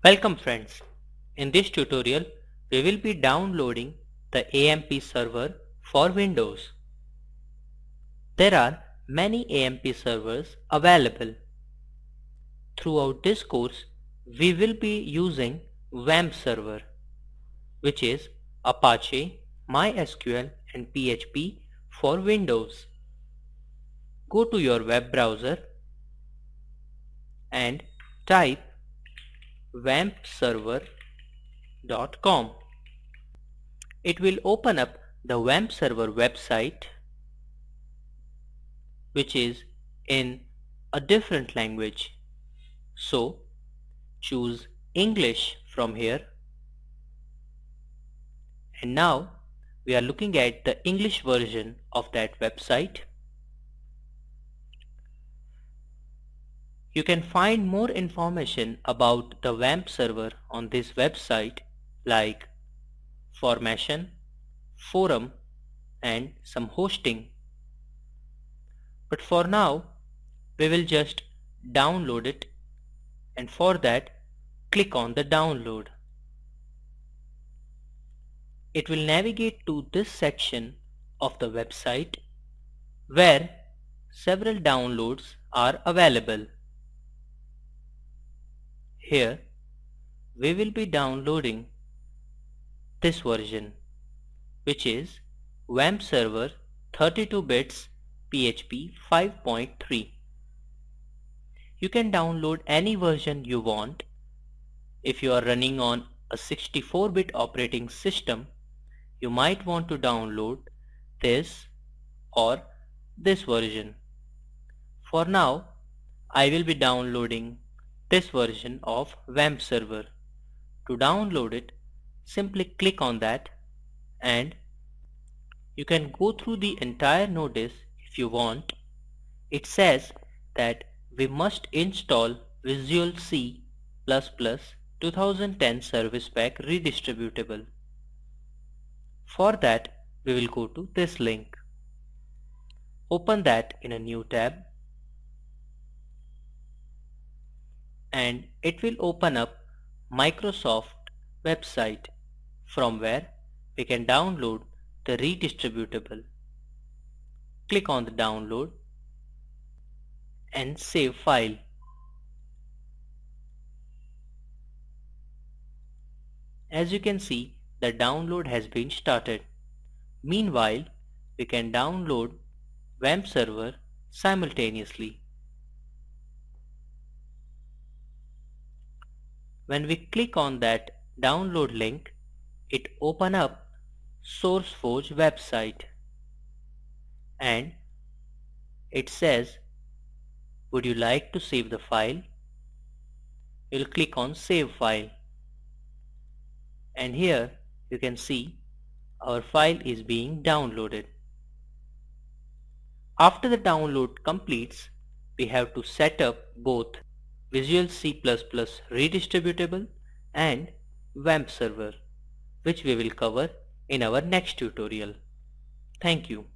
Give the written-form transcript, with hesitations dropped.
Welcome friends. In this tutorial we will be downloading the AMP server for Windows. There are many AMP servers available. Throughout this course we will be using WAMP server, which is Apache, MySQL and PHP for Windows. Go to your web browser and type wampserver.com. It will open up the WAMP server website, which is in a different language. So choose English from here, and now we are looking at the English version of that website. You can find more information about the WAMP server on this website, like formation, forum and some hosting. But for now we will just download it, and for that click on the download. It will navigate to this section of the website where several downloads are available. Here we will be downloading this version, which is WAMP server 32 bits PHP 5.3. You can download any version you want. If you are running on a 64-bit operating system, you might want to download this or this version. For now I will be downloading this version of WAMP server. To download it, simply click on that, and you can go through the entire notice if you want. It says that we must install Visual C++ 2010 Service Pack Redistributable. For that we will go to this link. Open that in a new tab, and it will open up Microsoft website from where we can download the redistributable. Click on the download and save file. As you can see, the download has been started. Meanwhile, we can download WAMP server simultaneously. When we click on that download link, it opens up SourceForge website, and it says, would you like to save the file? You'll click on save file, and here you can see our file is being downloaded. After the download completes, we have to set up both Visual C++ redistributable and WAMP server, which we will cover in our next tutorial. Thank you.